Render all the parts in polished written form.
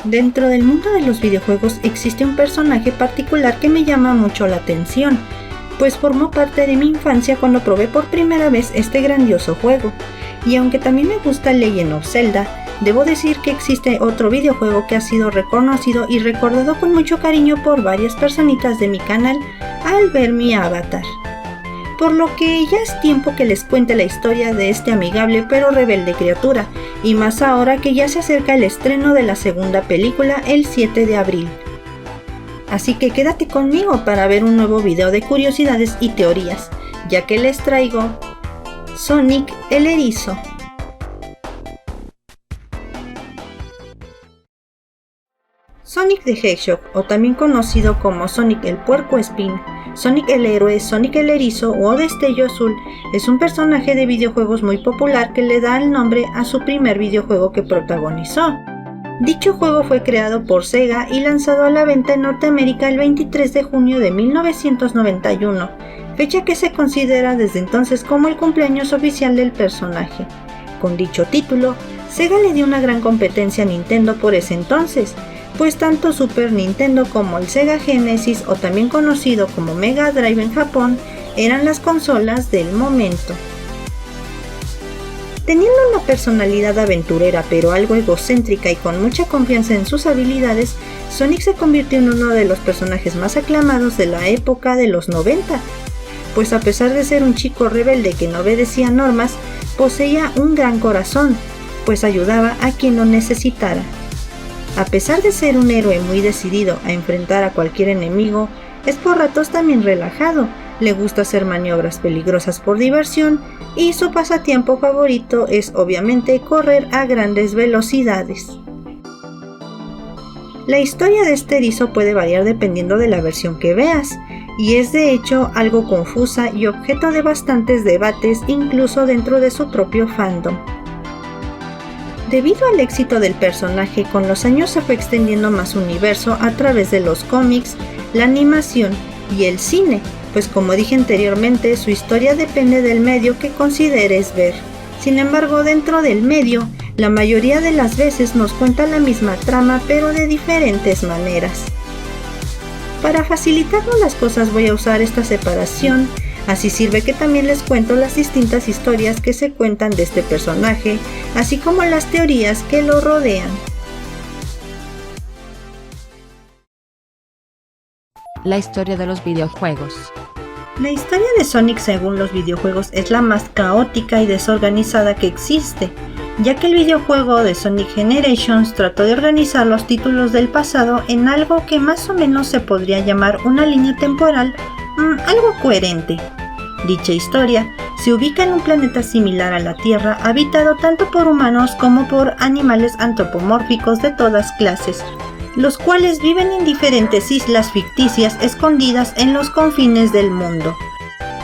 Dentro del mundo de los videojuegos existe un personaje particular que me llama mucho la atención, pues formó parte de mi infancia cuando probé por primera vez este grandioso juego. Y aunque también me gusta Legend of Zelda, debo decir que existe otro videojuego que ha sido reconocido y recordado con mucho cariño por varias personitas de mi canal al ver mi avatar. Por lo que ya es tiempo que les cuente la historia de este amigable pero rebelde criatura, y más ahora que ya se acerca el estreno de la segunda película el 7 de abril. Así que quédate conmigo para ver un nuevo video de curiosidades y teorías, ya que les traigo Sonic el Erizo. Sonic the Hedgehog, o también conocido como Sonic el Puercoespín, Sonic el Héroe, Sonic el Erizo o Destello Azul, es un personaje de videojuegos muy popular que le da el nombre a su primer videojuego que protagonizó. Dicho juego fue creado por Sega y lanzado a la venta en Norteamérica el 23 de junio de 1991, fecha que se considera desde entonces como el cumpleaños oficial del personaje. Con dicho título, Sega le dio una gran competencia a Nintendo por ese entonces, pues tanto Super Nintendo como el Sega Genesis, o también conocido como Mega Drive en Japón, eran las consolas del momento. Teniendo una personalidad aventurera pero algo egocéntrica y con mucha confianza en sus habilidades, Sonic se convirtió en uno de los personajes más aclamados de la época de los 90, pues a pesar de ser un chico rebelde que no obedecía normas, poseía un gran corazón, pues ayudaba a quien lo necesitara. A pesar de ser un héroe muy decidido a enfrentar a cualquier enemigo, es por ratos también relajado, le gusta hacer maniobras peligrosas por diversión y su pasatiempo favorito es obviamente correr a grandes velocidades. La historia de este erizo puede variar dependiendo de la versión que veas, y es de hecho algo confusa y objeto de bastantes debates incluso dentro de su propio fandom. Debido al éxito del personaje, con los años se fue extendiendo más su universo a través de los cómics, la animación y el cine, pues como dije anteriormente, su historia depende del medio que consideres ver. Sin embargo, dentro del medio, la mayoría de las veces nos cuenta la misma trama, pero de diferentes maneras. Para facilitarnos las cosas voy a usar esta separación. Así sirve que también les cuento las distintas historias que se cuentan de este personaje, así como las teorías que lo rodean. La historia de los videojuegos. La historia de Sonic según los videojuegos es la más caótica y desorganizada que existe, ya que el videojuego de Sonic Generations trató de organizar los títulos del pasado en algo que más o menos se podría llamar una línea temporal algo coherente. Dicha historia se ubica en un planeta similar a la Tierra, habitado tanto por humanos como por animales antropomórficos de todas clases, los cuales viven en diferentes islas ficticias escondidas en los confines del mundo.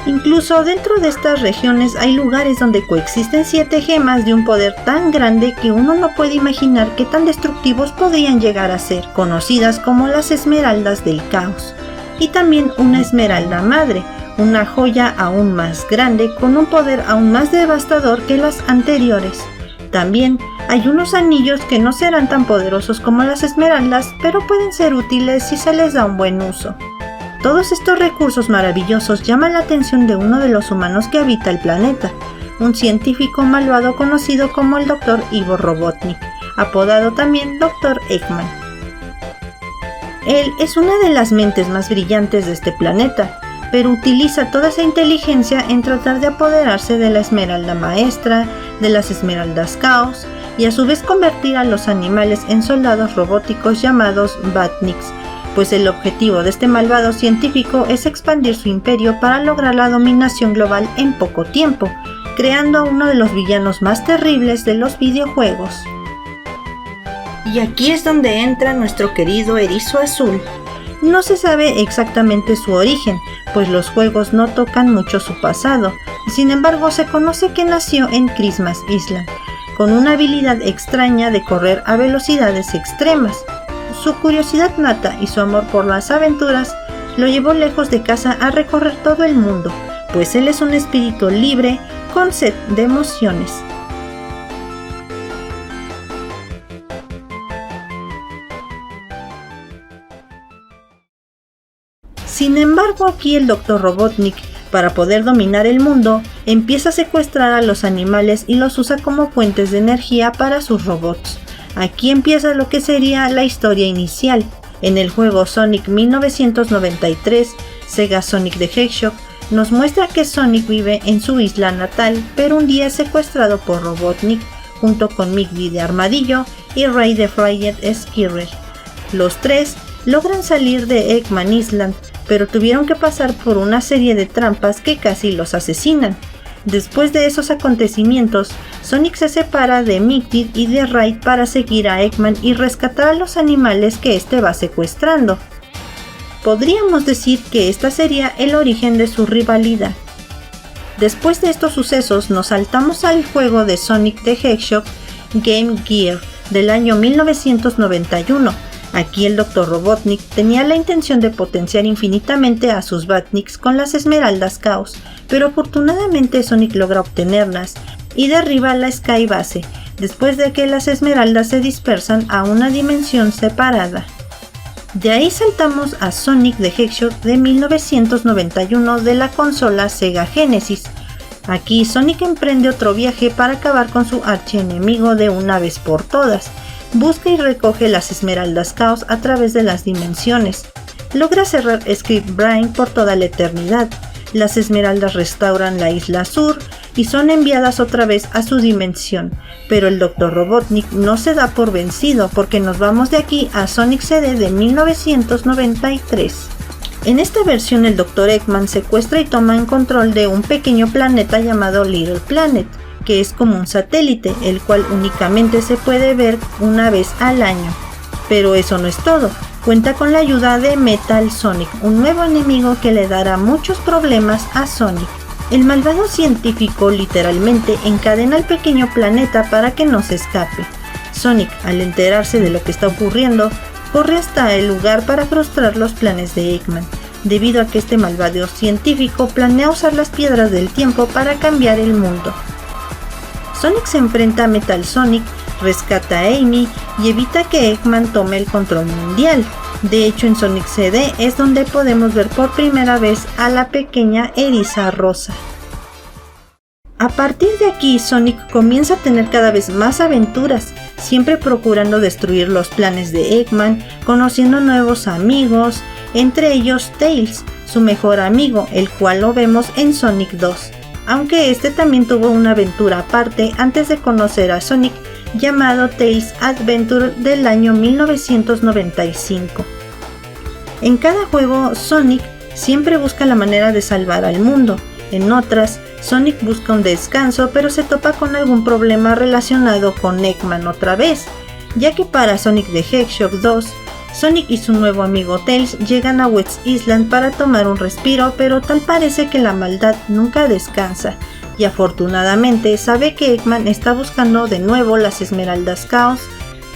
Incluso dentro de estas regiones hay lugares donde coexisten 7 gemas de un poder tan grande que uno no puede imaginar qué tan destructivos podrían llegar a ser, conocidas como las Esmeraldas del Caos, y también una Esmeralda Madre, una joya aún más grande con un poder aún más devastador que las anteriores. También hay unos anillos que no serán tan poderosos como las esmeraldas, pero pueden ser útiles si se les da un buen uso. Todos estos recursos maravillosos llaman la atención de uno de los humanos que habita el planeta, un científico malvado conocido como el Dr. Igor Robotnik, apodado también Dr. Eggman. Él es una de las mentes más brillantes de este planeta, pero utiliza toda esa inteligencia en tratar de apoderarse de la Esmeralda Maestra, de las Esmeraldas Caos, y a su vez convertir a los animales en soldados robóticos llamados Batniks, pues el objetivo de este malvado científico es expandir su imperio para lograr la dominación global en poco tiempo, creando a uno de los villanos más terribles de los videojuegos. Y aquí es donde entra nuestro querido Erizo Azul. No se sabe exactamente su origen, pues los juegos no tocan mucho su pasado. Sin embargo, se conoce que nació en Christmas Island, con una habilidad extraña de correr a velocidades extremas. Su curiosidad nata y su amor por las aventuras lo llevó lejos de casa a recorrer todo el mundo, pues él es un espíritu libre con sed de emociones. Sin embargo, aquí el Dr. Robotnik, para poder dominar el mundo, empieza a secuestrar a los animales y los usa como fuentes de energía para sus robots. Aquí empieza lo que sería la historia inicial. En el juego Sonic 1993, Sega Sonic the Hedgehog nos muestra que Sonic vive en su isla natal, pero un día es secuestrado por Robotnik junto con Mickey de Armadillo y Ray de Fried Squirrel. Los tres logran salir de Eggman Island, pero tuvieron que pasar por una serie de trampas que casi los asesinan. Después de esos acontecimientos, Sonic se separa de Mickey y de Ray para seguir a Eggman y rescatar a los animales que este va secuestrando. Podríamos decir que esta sería el origen de su rivalidad. Después de estos sucesos nos saltamos al juego de Sonic the Hedgehog Game Gear del año 1991. Aquí el Dr. Robotnik tenía la intención de potenciar infinitamente a sus Batniks con las Esmeraldas Chaos, pero afortunadamente Sonic logra obtenerlas y derriba la Sky Base, después de que las Esmeraldas se dispersan a una dimensión separada. De ahí saltamos a Sonic the Hedgehog de 1991 de la consola Sega Genesis. Aquí Sonic emprende otro viaje para acabar con su archienemigo de una vez por todas. Busca y recoge las Esmeraldas Chaos a través de las dimensiones. Logra cerrar Script Brain por toda la eternidad. Las Esmeraldas restauran la Isla Sur y son enviadas otra vez a su dimensión. Pero el Dr. Robotnik no se da por vencido porque nos vamos de aquí a Sonic CD de 1993. En esta versión el Dr. Eggman secuestra y toma en control de un pequeño planeta llamado Little Planet, que es como un satélite, el cual únicamente se puede ver una vez al año. Pero eso no es todo, cuenta con la ayuda de Metal Sonic, un nuevo enemigo que le dará muchos problemas a Sonic. El malvado científico literalmente encadena al pequeño planeta para que no se escape. Sonic, al enterarse de lo que está ocurriendo, corre hasta el lugar para frustrar los planes de Eggman, debido a que este malvado científico planea usar las piedras del tiempo para cambiar el mundo. Sonic se enfrenta a Metal Sonic, rescata a Amy y evita que Eggman tome el control mundial. De hecho, en Sonic CD es donde podemos ver por primera vez a la pequeña eriza rosa. A partir de aquí, Sonic comienza a tener cada vez más aventuras, siempre procurando destruir los planes de Eggman, conociendo nuevos amigos, entre ellos Tails, su mejor amigo, el cual lo vemos en Sonic 2. Aunque este también tuvo una aventura aparte antes de conocer a Sonic, llamado Tails Adventure del año 1995. En cada juego, Sonic siempre busca la manera de salvar al mundo. En otras, Sonic busca un descanso, pero se topa con algún problema relacionado con Eggman otra vez, ya que para Sonic the Hedgehog 2, Sonic y su nuevo amigo Tails llegan a West Island para tomar un respiro, pero tal parece que la maldad nunca descansa, y afortunadamente sabe que Eggman está buscando de nuevo las Esmeraldas Chaos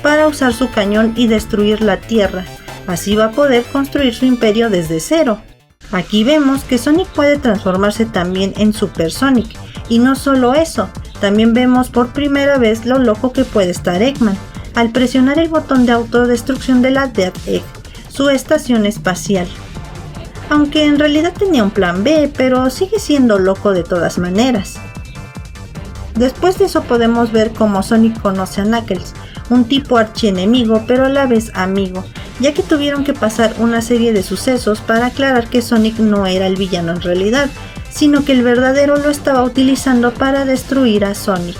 para usar su cañón y destruir la Tierra. Así va a poder construir su imperio desde cero. Aquí vemos que Sonic puede transformarse también en Super Sonic, y no solo eso, también vemos por primera vez lo loco que puede estar Eggman al presionar el botón de autodestrucción de la Death Egg, su estación espacial. Aunque en realidad tenía un plan B, pero sigue siendo loco de todas maneras. Después de eso podemos ver cómo Sonic conoce a Knuckles, un tipo archienemigo pero a la vez amigo, ya que tuvieron que pasar una serie de sucesos para aclarar que Sonic no era el villano en realidad, sino que el verdadero lo estaba utilizando para destruir a Sonic.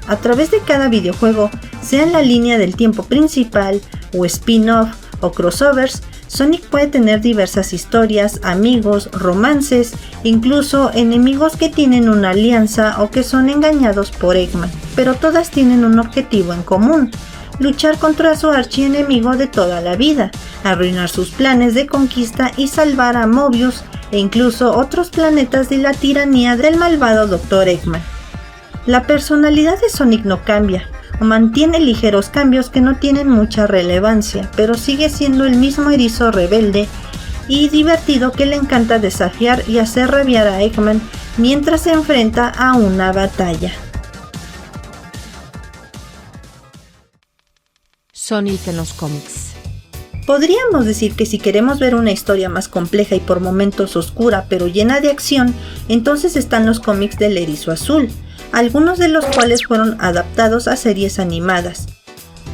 A través de cada videojuego, sea en la línea del tiempo principal, o spin-off, o crossovers, Sonic puede tener diversas historias, amigos, romances, incluso enemigos que tienen una alianza o que son engañados por Eggman, pero todas tienen un objetivo en común: luchar contra su archienemigo de toda la vida, arruinar sus planes de conquista y salvar a Mobius e incluso otros planetas de la tiranía del malvado Dr. Eggman. La personalidad de Sonic no cambia, o mantiene ligeros cambios que no tienen mucha relevancia, pero sigue siendo el mismo erizo rebelde y divertido que le encanta desafiar y hacer rabiar a Eggman mientras se enfrenta a una batalla. Sonic en los cómics. Podríamos decir que si queremos ver una historia más compleja y por momentos oscura pero llena de acción, entonces están los cómics del Erizo Azul, algunos de los cuales fueron adaptados a series animadas.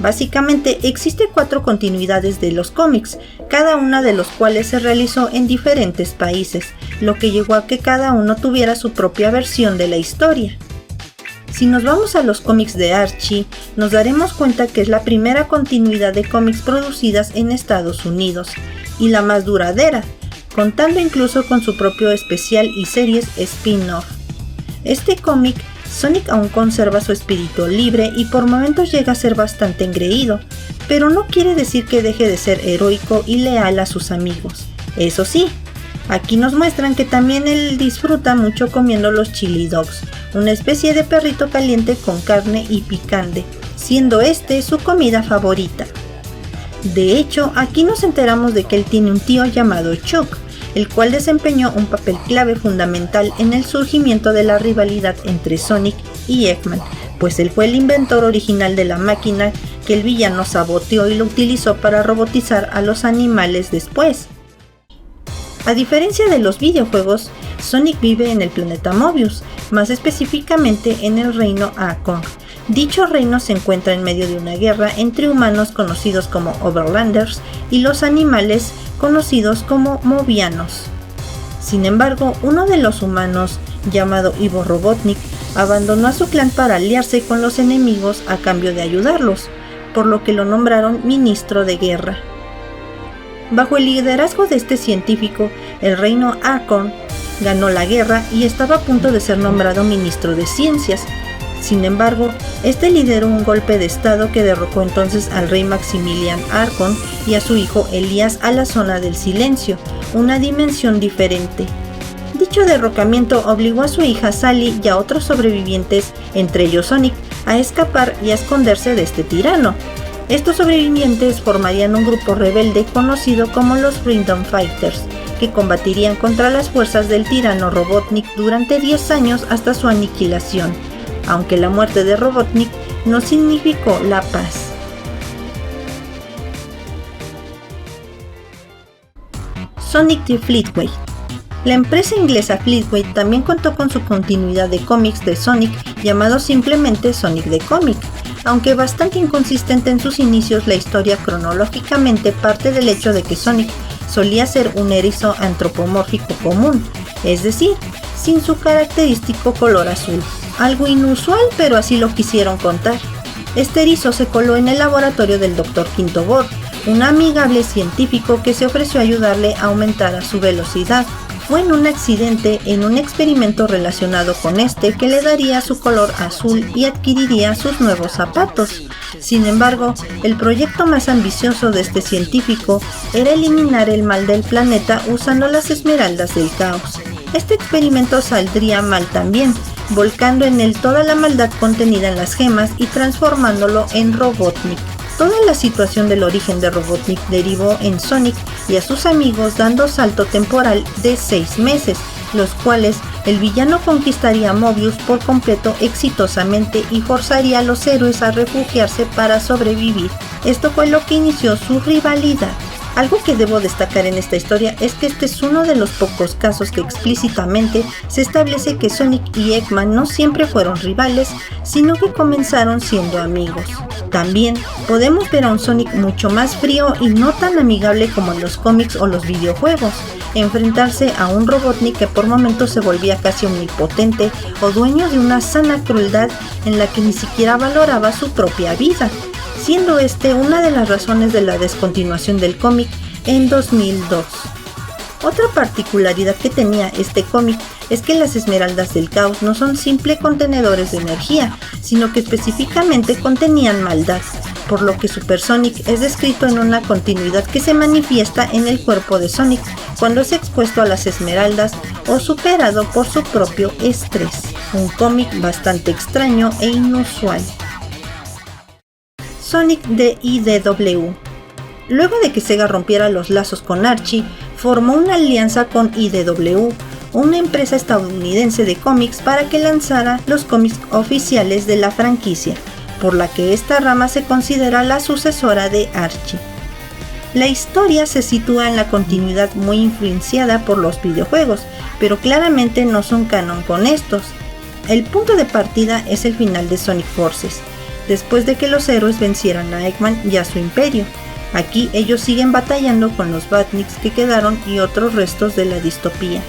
Básicamente existe 4 continuidades de los cómics, cada una de los cuales se realizó en diferentes países, lo que llevó a que cada uno tuviera su propia versión de la historia. Si nos vamos a los cómics de Archie, nos daremos cuenta que es la primera continuidad de cómics producidas en Estados Unidos, y la más duradera, contando incluso con su propio especial y series spin-off. Este cómic, Sonic aún conserva su espíritu libre y por momentos llega a ser bastante engreído, pero no quiere decir que deje de ser heroico y leal a sus amigos. Eso sí, aquí nos muestran que también él disfruta mucho comiendo los chili dogs, una especie de perrito caliente con carne y picante, siendo este su comida favorita. De hecho, aquí nos enteramos de que él tiene un tío llamado Chuck, el cual desempeñó un papel clave fundamental en el surgimiento de la rivalidad entre Sonic y Eggman, pues él fue el inventor original de la máquina que el villano saboteó y lo utilizó para robotizar a los animales después. A diferencia de los videojuegos, Sonic vive en el planeta Mobius, más específicamente en el reino Acorn. Dicho reino se encuentra en medio de una guerra entre humanos conocidos como Overlanders y los animales conocidos como Mobianos. Sin embargo, uno de los humanos, llamado Ivo Robotnik, abandonó a su clan para aliarse con los enemigos a cambio de ayudarlos, por lo que lo nombraron ministro de guerra. Bajo el liderazgo de este científico, el reino Acorn ganó la guerra y estaba a punto de ser nombrado ministro de ciencias. Sin embargo, este lideró un golpe de estado que derrocó entonces al rey Maximilian Acorn y a su hijo Elías a la zona del silencio, una dimensión diferente. Dicho derrocamiento obligó a su hija Sally y a otros sobrevivientes, entre ellos Sonic, a escapar y a esconderse de este tirano. Estos sobrevivientes formarían un grupo rebelde conocido como los Freedom Fighters, que combatirían contra las fuerzas del tirano Robotnik durante 10 años hasta su aniquilación, aunque la muerte de Robotnik no significó la paz. Sonic the Fleetway. La empresa inglesa Fleetway también contó con su continuidad de cómics de Sonic llamado simplemente Sonic the Comic. Aunque bastante inconsistente en sus inicios, la historia cronológicamente parte del hecho de que Sonic solía ser un erizo antropomórfico común, es decir, sin su característico color azul. Algo inusual, pero así lo quisieron contar. Este erizo se coló en el laboratorio del Dr. Quintobor, un amigable científico que se ofreció a ayudarle a aumentar su velocidad. Fue en un accidente en un experimento relacionado con este que le daría su color azul y adquiriría sus nuevos zapatos. Sin embargo, el proyecto más ambicioso de este científico era eliminar el mal del planeta usando las esmeraldas del caos. Este experimento saldría mal también, volcando en él toda la maldad contenida en las gemas y transformándolo en Robotnik. Toda la situación del origen de Robotnik derivó en Sonic y a sus amigos dando salto temporal de 6 meses, los cuales el villano conquistaría Mobius por completo exitosamente y forzaría a los héroes a refugiarse para sobrevivir. Esto fue lo que inició su rivalidad. Algo que debo destacar en esta historia es que este es uno de los pocos casos que explícitamente se establece que Sonic y Eggman no siempre fueron rivales, sino que comenzaron siendo amigos. También podemos ver a un Sonic mucho más frío y no tan amigable como en los cómics o los videojuegos, enfrentarse a un Robotnik que por momentos se volvía casi omnipotente o dueño de una sana crueldad en la que ni siquiera valoraba su propia vida, siendo este una de las razones de la descontinuación del cómic en 2002. Otra particularidad que tenía este cómic es que las esmeraldas del caos no son simples contenedores de energía, sino que específicamente contenían maldad, por lo que Super Sonic es descrito en una continuidad que se manifiesta en el cuerpo de Sonic cuando es expuesto a las esmeraldas o superado por su propio estrés. Un cómic bastante extraño e inusual. Sonic de IDW. Luego de que Sega rompiera los lazos con Archie, formó una alianza con IDW, una empresa estadounidense de cómics, para que lanzara los cómics oficiales de la franquicia, por la que esta rama se considera la sucesora de Archie. La historia se sitúa en la continuidad muy influenciada por los videojuegos, pero claramente no son canon con estos. El punto de partida es el final de Sonic Forces, después de que los héroes vencieran a Eggman y a su imperio. Aquí ellos siguen batallando con los Batniks que quedaron y otros restos de la distopía.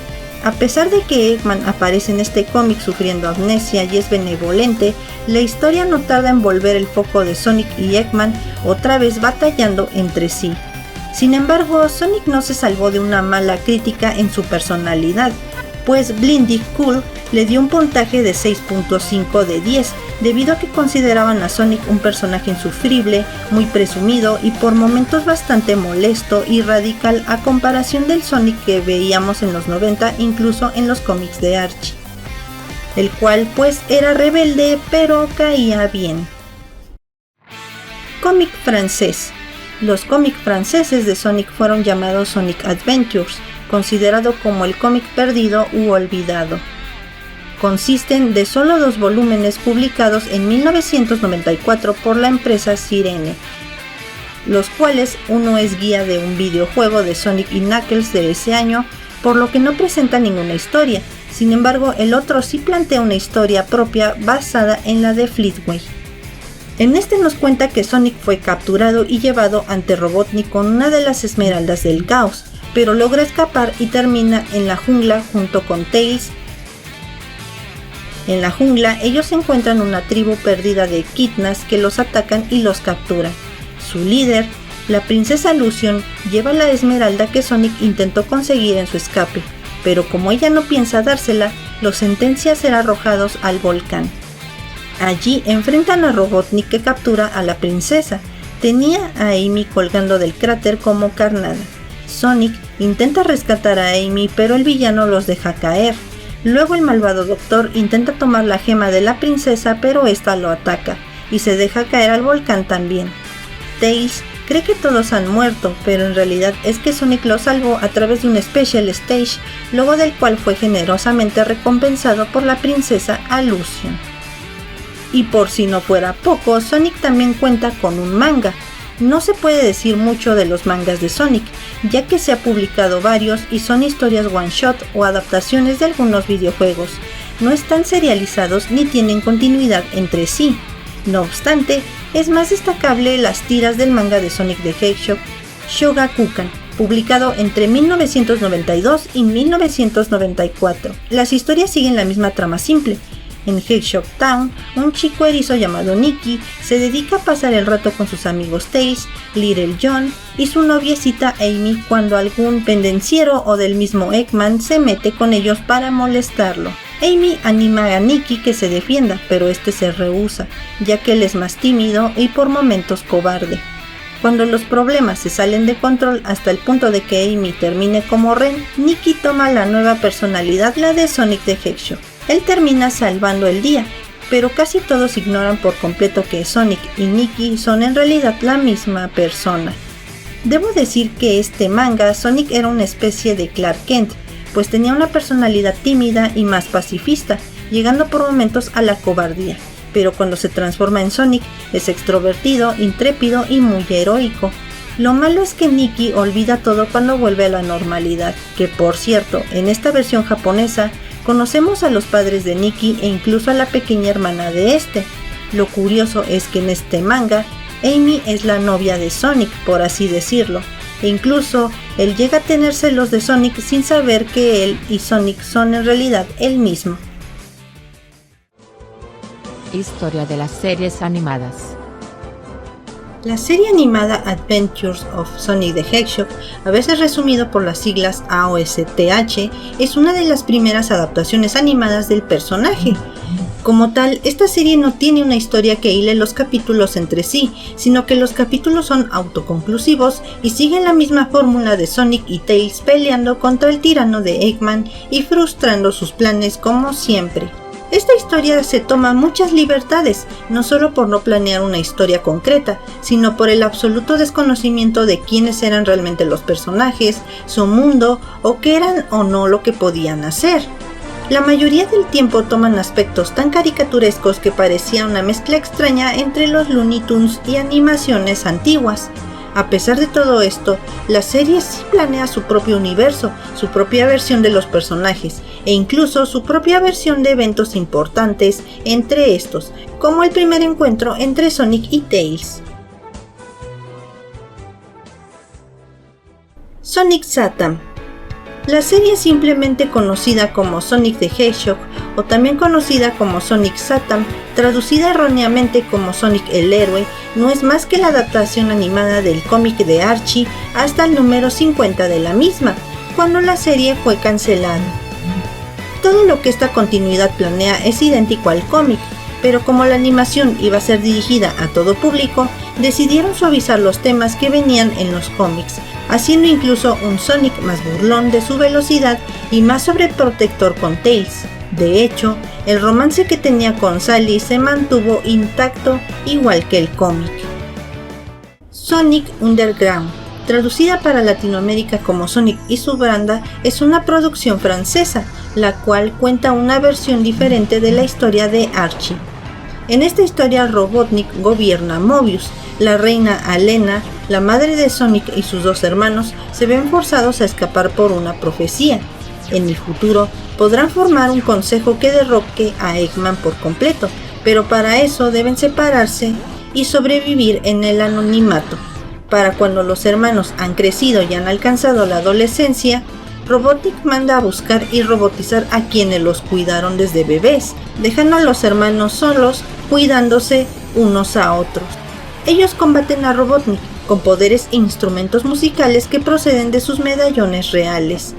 A pesar de que Eggman aparece en este cómic sufriendo amnesia y es benevolente, la historia no tarda en volver el foco de Sonic y Eggman otra vez batallando entre sí. Sin embargo, Sonic no se salvó de una mala crítica en su personalidad, pues Blindy Cool le dio un puntaje de 6.5 de 10, debido a que consideraban a Sonic un personaje insufrible, muy presumido y por momentos bastante molesto y radical a comparación del Sonic que veíamos en los 90, incluso en los cómics de Archie, el cual pues era rebelde pero caía bien. Cómic francés. Los cómics franceses de Sonic fueron llamados Sonic Adventures, considerado como el cómic perdido u olvidado. Consisten de solo 2 volúmenes publicados en 1994 por la empresa Sirene, los cuales uno es guía de un videojuego de Sonic y Knuckles de ese año, por lo que no presenta ninguna historia. Sin embargo, el otro sí plantea una historia propia basada en la de Fleetway. En este nos cuenta que Sonic fue capturado y llevado ante Robotnik con una de las esmeraldas del caos, pero logra escapar y termina en la jungla junto con Tails. En la jungla ellos encuentran una tribu perdida de Echidnas que los atacan y los capturan. Su líder, la princesa Lucion, lleva la esmeralda que Sonic intentó conseguir en su escape, pero como ella no piensa dársela, los sentencia a ser arrojados al volcán. Allí enfrentan a Robotnik, que captura a la princesa. Tenía a Amy colgando del cráter como carnada. Sonic intenta rescatar a Amy, pero el villano los deja caer. Luego el malvado doctor intenta tomar la gema de la princesa, pero esta lo ataca y se deja caer al volcán también. Tails cree que todos han muerto, pero en realidad es que Sonic lo salvó a través de un Special Stage, luego del cual fue generosamente recompensado por la princesa a Lucion. Y por si no fuera poco, Sonic también cuenta con un manga. No se puede decir mucho de los mangas de Sonic, ya que se ha publicado varios y son historias one shot o adaptaciones de algunos videojuegos. No están serializados ni tienen continuidad entre sí. No obstante, es más destacable las tiras del manga de Sonic the Hedgehog, Shogakukan, publicado entre 1992 y 1994. Las historias siguen la misma trama simple. En Hedgehog Town, un chico erizo llamado Nicky se dedica a pasar el rato con sus amigos Tails, Little John y su noviecita Amy cuando algún pendenciero o del mismo Eggman se mete con ellos para molestarlo. Amy anima a Nicky que se defienda, pero este se rehúsa, ya que él es más tímido y por momentos cobarde. Cuando los problemas se salen de control hasta el punto de que Amy termine como Ren, Nicky toma la nueva personalidad, la de Sonic the Hedgehog. Él termina salvando el día, pero casi todos ignoran por completo que Sonic y Nicky son en realidad la misma persona. Debo decir que este manga, Sonic era una especie de Clark Kent, pues tenía una personalidad tímida y más pacifista, llegando por momentos a la cobardía, pero cuando se transforma en Sonic es extrovertido, intrépido y muy heroico. Lo malo es que Nicky olvida todo cuando vuelve a la normalidad, que por cierto, en esta versión japonesa, conocemos a los padres de Nicky e incluso a la pequeña hermana de este. Lo curioso es que en este manga, Amy es la novia de Sonic, por así decirlo, e incluso él llega a tener celos de Sonic sin saber que él y Sonic son en realidad el mismo. Historia de las series animadas. La serie animada Adventures of Sonic the Hedgehog, a veces resumido por las siglas AOSTH, es una de las primeras adaptaciones animadas del personaje. Como tal, esta serie no tiene una historia que hile los capítulos entre sí, sino que los capítulos son autoconclusivos y siguen la misma fórmula de Sonic y Tails peleando contra el tirano de Eggman y frustrando sus planes como siempre. Esta historia se toma muchas libertades, no solo por no planear una historia concreta, sino por el absoluto desconocimiento de quiénes eran realmente los personajes, su mundo o qué eran o no lo que podían hacer. La mayoría del tiempo toman aspectos tan caricaturescos que parecía una mezcla extraña entre los Looney Tunes y animaciones antiguas. A pesar de todo esto, la serie sí planea su propio universo, su propia versión de los personajes e incluso su propia versión de eventos importantes entre estos, como el primer encuentro entre Sonic y Tails. Sonic Satam. La serie simplemente conocida como Sonic the Hedgehog o también conocida como Sonic Satam, traducida erróneamente como Sonic el Héroe, no es más que la adaptación animada del cómic de Archie hasta el número 50 de la misma, cuando la serie fue cancelada. Todo lo que esta continuidad planea es idéntico al cómic, pero como la animación iba a ser dirigida a todo público, decidieron suavizar los temas que venían en los cómics, haciendo incluso un Sonic más burlón de su velocidad y más sobreprotector con Tails. De hecho, el romance que tenía con Sally se mantuvo intacto igual que el cómic. Sonic Underground, traducida para Latinoamérica como Sonic y su banda, es una producción francesa, la cual cuenta una versión diferente de la historia de Archie. En esta historia Robotnik gobierna Mobius. La reina Alena, la madre de Sonic y sus dos hermanos, se ven forzados a escapar por una profecía. En el futuro podrán formar un consejo que derroque a Eggman por completo, pero para eso deben separarse y sobrevivir en el anonimato. Para cuando los hermanos han crecido y han alcanzado la adolescencia, Robotnik manda a buscar y robotizar a quienes los cuidaron desde bebés, dejando a los hermanos solos, cuidándose unos a otros. Ellos combaten a Robotnik con poderes e instrumentos musicales que proceden de sus medallones reales.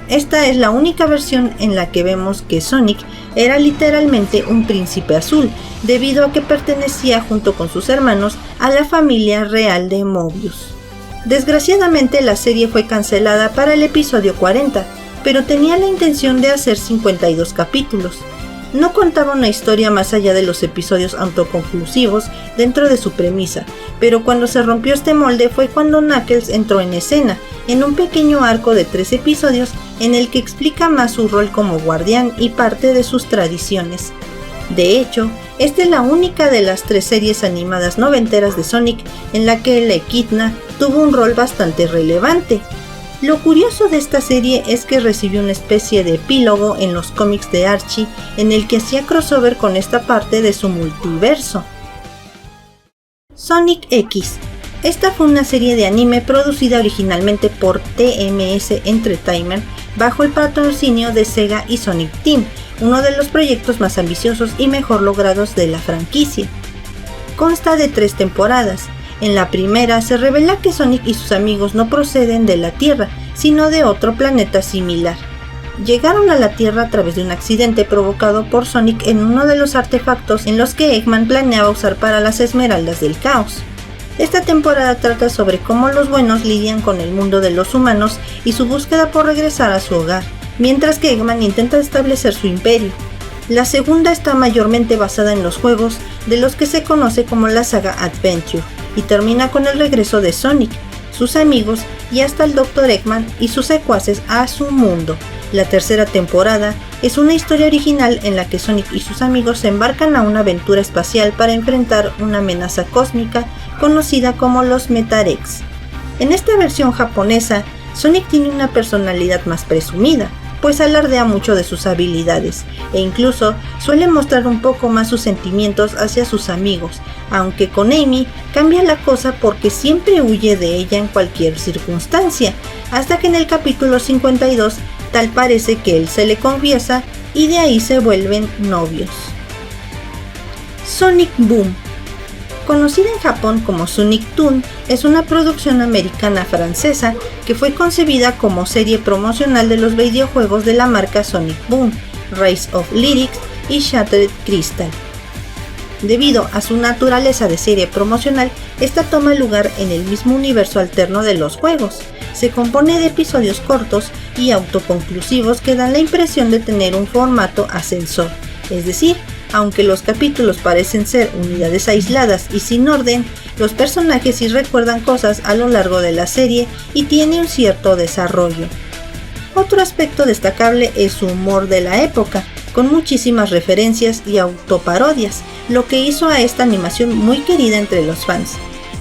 Esta es la única versión en la que vemos que Sonic era literalmente un príncipe azul, debido a que pertenecía junto con sus hermanos a la familia real de Mobius. Desgraciadamente la serie fue cancelada para el episodio 40, pero tenía la intención de hacer 52 capítulos. No contaba una historia más allá de los episodios autoconclusivos dentro de su premisa, pero cuando se rompió este molde fue cuando Knuckles entró en escena, en un pequeño arco de 3 episodios en el que explica más su rol como guardián y parte de sus tradiciones. De hecho, esta es la única de las 3 series animadas noventeras de Sonic en la que el Echidna tuvo un rol bastante relevante. Lo curioso de esta serie es que recibió una especie de epílogo en los cómics de Archie en el que hacía crossover con esta parte de su multiverso. Sonic X. Esta fue una serie de anime producida originalmente por TMS Entertainment bajo el patrocinio de Sega y Sonic Team, uno de los proyectos más ambiciosos y mejor logrados de la franquicia. Consta de 3 temporadas. En la primera se revela que Sonic y sus amigos no proceden de la Tierra, sino de otro planeta similar. Llegaron a la Tierra a través de un accidente provocado por Sonic en uno de los artefactos en los que Eggman planeaba usar para las Esmeraldas del Caos. Esta temporada trata sobre cómo los buenos lidian con el mundo de los humanos y su búsqueda por regresar a su hogar, mientras que Eggman intenta establecer su imperio. La segunda está mayormente basada en los juegos de los que se conoce como la saga Adventure, y termina con el regreso de Sonic, sus amigos y hasta el Dr. Eggman y sus secuaces a su mundo. La tercera temporada es una historia original en la que Sonic y sus amigos se embarcan a una aventura espacial para enfrentar una amenaza cósmica conocida como los Metarex. En esta versión japonesa, Sonic tiene una personalidad más presumida, pues alardea mucho de sus habilidades, e incluso suele mostrar un poco más sus sentimientos hacia sus amigos, aunque con Amy cambia la cosa porque siempre huye de ella en cualquier circunstancia, hasta que en el capítulo 52 tal parece que él se le confiesa y de ahí se vuelven novios. Sonic Boom. Conocida en Japón como Sonic Toon, es una producción americana-francesa que fue concebida como serie promocional de los videojuegos de la marca Sonic Boom, Rise of Lyrics y Shattered Crystal. Debido a su naturaleza de serie promocional, esta toma lugar en el mismo universo alterno de los juegos. Se compone de episodios cortos y autoconclusivos que dan la impresión de tener un formato ascensor, es decir, aunque los capítulos parecen ser unidades aisladas y sin orden, los personajes sí recuerdan cosas a lo largo de la serie y tiene un cierto desarrollo. Otro aspecto destacable es su humor de la época, con muchísimas referencias y autoparodias, lo que hizo a esta animación muy querida entre los fans.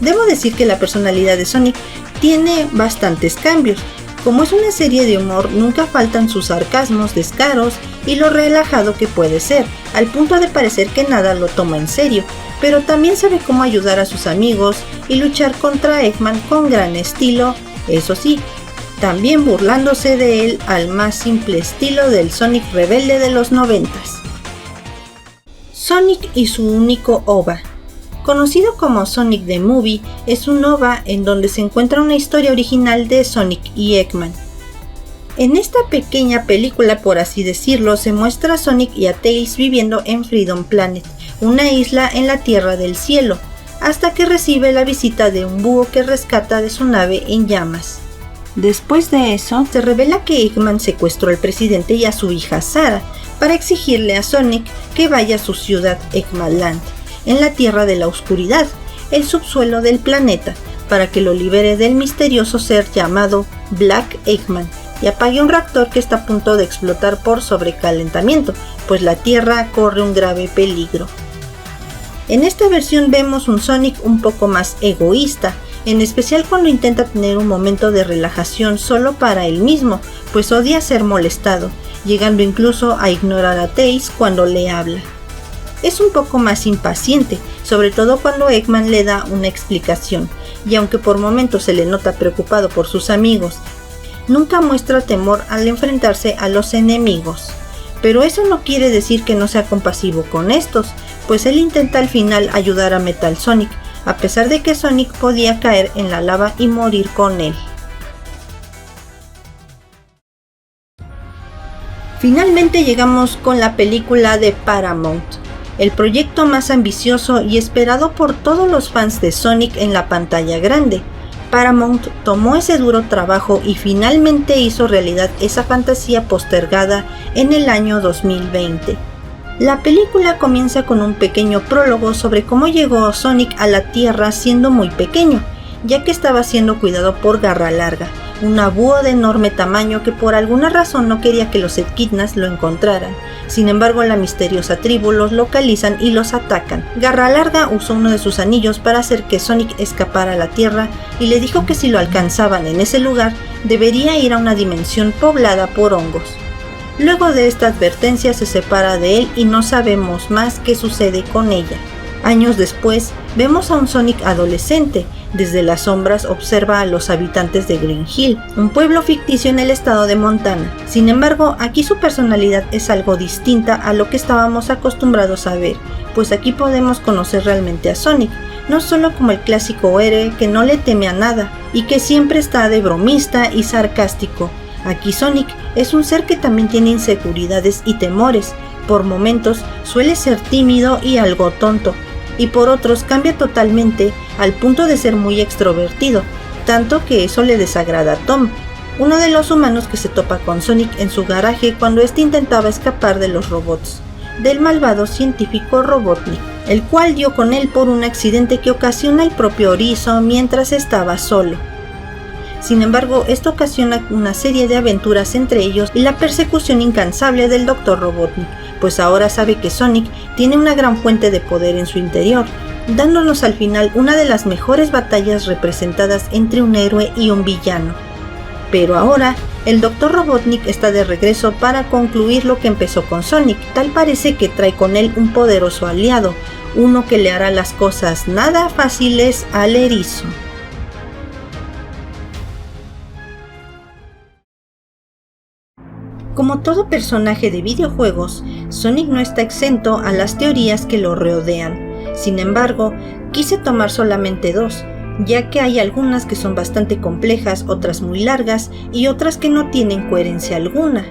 Debo decir que la personalidad de Sonic tiene bastantes cambios. Como es una serie de humor, nunca faltan sus sarcasmos, descaros y lo relajado que puede ser, al punto de parecer que nada lo toma en serio, pero también sabe cómo ayudar a sus amigos y luchar contra Eggman con gran estilo, eso sí, también burlándose de él al más simple estilo del Sonic rebelde de los 90s. Sonic y su único OVA. Conocido como Sonic the Movie, es un OVA en donde se encuentra una historia original de Sonic y Eggman. En esta pequeña película, por así decirlo, se muestra a Sonic y a Tails viviendo en Freedom Planet, una isla en la Tierra del Cielo, hasta que recibe la visita de un búho que rescata de su nave en llamas. Después de eso, se revela que Eggman secuestró al presidente y a su hija Sarah para exigirle a Sonic que vaya a su ciudad Eggmanland, en la Tierra de la Oscuridad, el subsuelo del planeta, para que lo libere del misterioso ser llamado Black Eggman y apague un reactor que está a punto de explotar por sobrecalentamiento, pues la Tierra corre un grave peligro. En esta versión vemos un Sonic un poco más egoísta, en especial cuando intenta tener un momento de relajación solo para él mismo, pues odia ser molestado, llegando incluso a ignorar a Tails cuando le habla. Es un poco más impaciente, sobre todo cuando Eggman le da una explicación, y aunque por momentos se le nota preocupado por sus amigos, nunca muestra temor al enfrentarse a los enemigos. Pero eso no quiere decir que no sea compasivo con estos, pues él intenta al final ayudar a Metal Sonic, a pesar de que Sonic podía caer en la lava y morir con él. Finalmente llegamos con la película de Paramount, el proyecto más ambicioso y esperado por todos los fans de Sonic en la pantalla grande. Paramount tomó ese duro trabajo y finalmente hizo realidad esa fantasía postergada en el año 2020. La película comienza con un pequeño prólogo sobre cómo llegó Sonic a la Tierra siendo muy pequeño, ya que estaba siendo cuidado por Garra Larga, una búho de enorme tamaño que por alguna razón no quería que los Echidnas lo encontraran. Sin embargo, la misteriosa tribu los localizan y los atacan. Garra Larga usó uno de sus anillos para hacer que Sonic escapara a la Tierra y le dijo que si lo alcanzaban en ese lugar, debería ir a una dimensión poblada por hongos. Luego de esta advertencia se separa de él y no sabemos más qué sucede con ella. Años después, vemos a un Sonic adolescente. Desde las sombras observa a los habitantes de Green Hill, un pueblo ficticio en el estado de Montana. Sin embargo, aquí su personalidad es algo distinta a lo que estábamos acostumbrados a ver, pues aquí podemos conocer realmente a Sonic, no solo como el clásico héroe que no le teme a nada y que siempre está de bromista y sarcástico. Aquí Sonic es un ser que también tiene inseguridades y temores. Por momentos suele ser tímido y algo tonto, y por otros cambia totalmente al punto de ser muy extrovertido, tanto que eso le desagrada a Tom, uno de los humanos que se topa con Sonic en su garaje cuando éste intentaba escapar de los robots, del malvado científico Robotnik, el cual dio con él por un accidente que ocasiona el propio Orizo mientras estaba solo. Sin embargo, esto ocasiona una serie de aventuras entre ellos y la persecución incansable del Dr. Robotnik, pues ahora sabe que Sonic tiene una gran fuente de poder en su interior, dándonos al final una de las mejores batallas representadas entre un héroe y un villano. Pero ahora, el Dr. Robotnik está de regreso para concluir lo que empezó con Sonic. Tal parece que trae con él un poderoso aliado, uno que le hará las cosas nada fáciles al erizo. Como todo personaje de videojuegos, Sonic no está exento a las teorías que lo rodean. Sin embargo, quise tomar solamente dos, ya que hay algunas que son bastante complejas, otras muy largas y otras que no tienen coherencia alguna.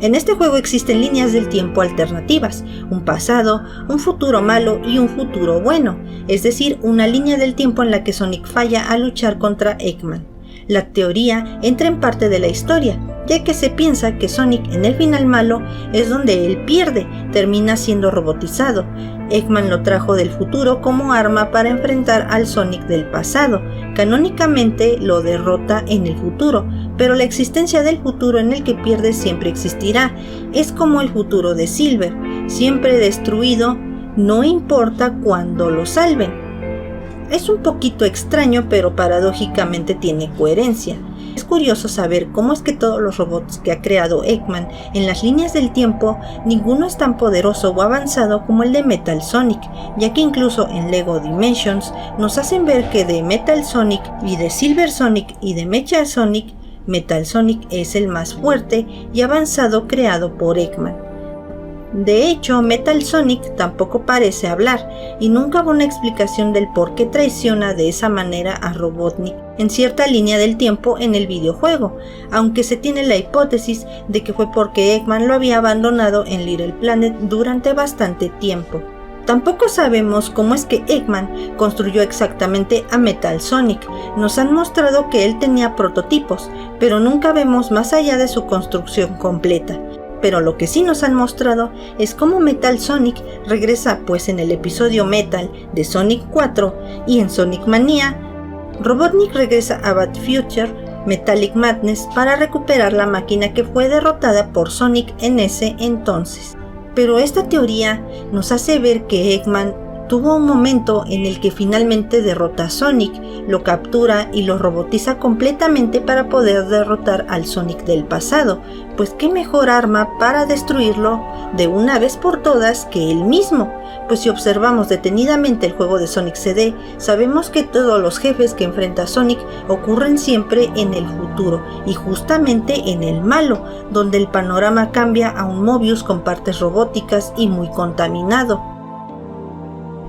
En este juego existen líneas del tiempo alternativas, un pasado, un futuro malo y un futuro bueno, es decir, una línea del tiempo en la que Sonic falla al luchar contra Eggman. La teoría entra en parte de la historia, ya que se piensa que Sonic en el final malo es donde él pierde, termina siendo robotizado. Eggman lo trajo del futuro como arma para enfrentar al Sonic del pasado. Canónicamente lo derrota en el futuro, pero la existencia del futuro en el que pierde siempre existirá. Es como el futuro de Silver, siempre destruido, no importa cuándo lo salven. Es un poquito extraño, pero paradójicamente tiene coherencia. Es curioso saber cómo es que todos los robots que ha creado Eggman en las líneas del tiempo, ninguno es tan poderoso o avanzado como el de Metal Sonic, ya que incluso en Lego Dimensions nos hacen ver que de Metal Sonic y de Silver Sonic y de Mecha Sonic, Metal Sonic es el más fuerte y avanzado creado por Eggman. De hecho, Metal Sonic tampoco parece hablar y nunca hubo una explicación del por qué traiciona de esa manera a Robotnik en cierta línea del tiempo en el videojuego, aunque se tiene la hipótesis de que fue porque Eggman lo había abandonado en Little Planet durante bastante tiempo. Tampoco sabemos cómo es que Eggman construyó exactamente a Metal Sonic. Nos han mostrado que él tenía prototipos, pero nunca vemos más allá de su construcción completa. Pero lo que sí nos han mostrado es cómo Metal Sonic regresa, pues en el episodio Metal de Sonic 4 y en Sonic Mania, Robotnik regresa a Bad Future Metallic Madness para recuperar la máquina que fue derrotada por Sonic en ese entonces. Pero esta teoría nos hace ver que Eggman tuvo un momento en el que finalmente derrota a Sonic, lo captura y lo robotiza completamente para poder derrotar al Sonic del pasado, pues qué mejor arma para destruirlo de una vez por todas que él mismo. Pues si observamos detenidamente el juego de Sonic CD, sabemos que todos los jefes que enfrenta Sonic ocurren siempre en el futuro y justamente en el malo, donde el panorama cambia a un Mobius con partes robóticas y muy contaminado.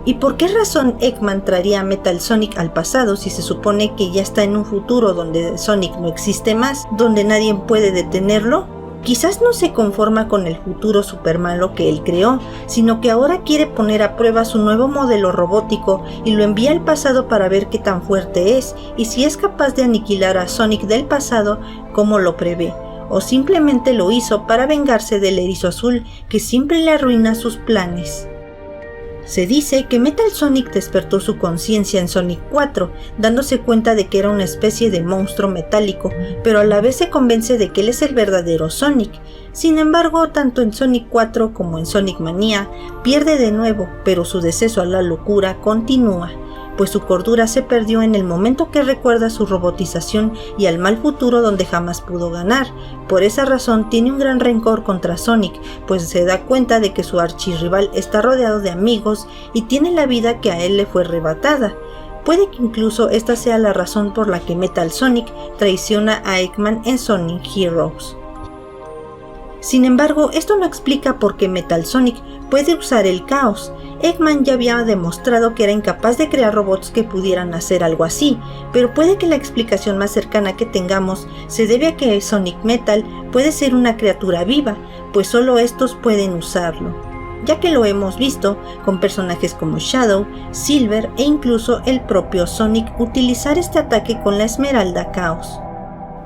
¿Y por qué razón Eggman traería a Metal Sonic al pasado si se supone que ya está en un futuro donde Sonic no existe más, donde nadie puede detenerlo? Quizás no se conforma con el futuro super malo que él creó, sino que ahora quiere poner a prueba su nuevo modelo robótico y lo envía al pasado para ver qué tan fuerte es y si es capaz de aniquilar a Sonic del pasado como lo prevé, o simplemente lo hizo para vengarse del erizo azul que siempre le arruina sus planes. Se dice que Metal Sonic despertó su conciencia en Sonic 4, dándose cuenta de que era una especie de monstruo metálico, pero a la vez se convence de que él es el verdadero Sonic. Sin embargo, tanto en Sonic 4 como en Sonic Mania, pierde de nuevo, pero su deceso a la locura continúa, pues su cordura se perdió en el momento que recuerda su robotización y al mal futuro donde jamás pudo ganar. Por esa razón tiene un gran rencor contra Sonic, pues se da cuenta de que su archirrival está rodeado de amigos y tiene la vida que a él le fue arrebatada. Puede que incluso esta sea la razón por la que Metal Sonic traiciona a Eggman en Sonic Heroes. Sin embargo, esto no explica por qué Metal Sonic puede usar el caos. Eggman ya había demostrado que era incapaz de crear robots que pudieran hacer algo así, pero puede que la explicación más cercana que tengamos se debe a que Sonic Metal puede ser una criatura viva, pues solo estos pueden usarlo, ya que lo hemos visto con personajes como Shadow, Silver e incluso el propio Sonic utilizar este ataque con la Esmeralda Caos.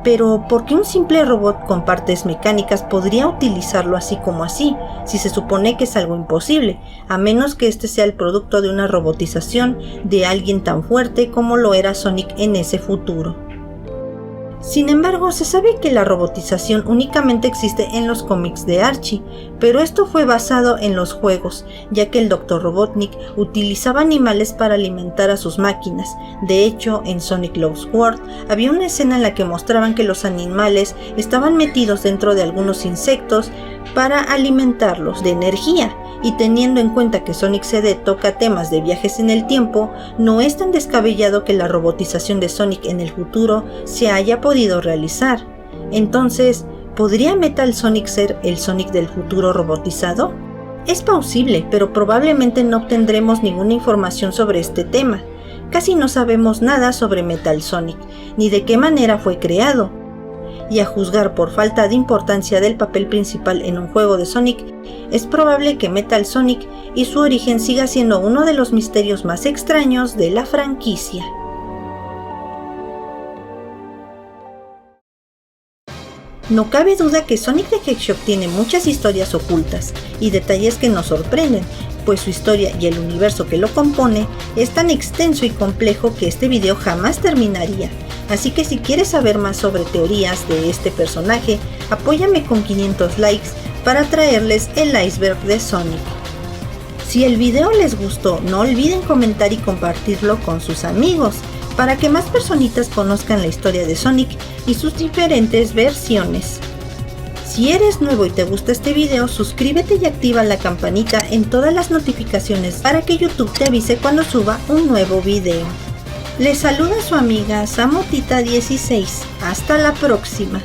Pero, ¿por qué un simple robot con partes mecánicas podría utilizarlo así como así, si se supone que es algo imposible, a menos que este sea el producto de una robotización de alguien tan fuerte como lo era Sonic en ese futuro? Sin embargo, se sabe que la robotización únicamente existe en los cómics de Archie, pero esto fue basado en los juegos, ya que el Dr. Robotnik utilizaba animales para alimentar a sus máquinas. De hecho, en Sonic Lost World había una escena en la que mostraban que los animales estaban metidos dentro de algunos insectos para alimentarlos de energía, y teniendo en cuenta que Sonic CD toca temas de viajes en el tiempo, no es tan descabellado que la robotización de Sonic en el futuro se haya podido realizar. Entonces, ¿podría Metal Sonic ser el Sonic del futuro robotizado? Es posible, pero probablemente no obtendremos ninguna información sobre este tema. Casi no sabemos nada sobre Metal Sonic, ni de qué manera fue creado. Y a juzgar por falta de importancia del papel principal en un juego de Sonic, es probable que Metal Sonic y su origen siga siendo uno de los misterios más extraños de la franquicia. No cabe duda que Sonic the Hedgehog tiene muchas historias ocultas y detalles que nos sorprenden, pues su historia y el universo que lo compone es tan extenso y complejo que este video jamás terminaría. Así que si quieres saber más sobre teorías de este personaje, apóyame con 500 likes para traerles el iceberg de Sonic. Si el video les gustó, no olviden comentar y compartirlo con sus amigos, para que más personitas conozcan la historia de Sonic y sus diferentes versiones. Si eres nuevo y te gusta este video, suscríbete y activa la campanita en todas las notificaciones para que YouTube te avise cuando suba un nuevo video. Les saluda su amiga Samotita16. Hasta la próxima.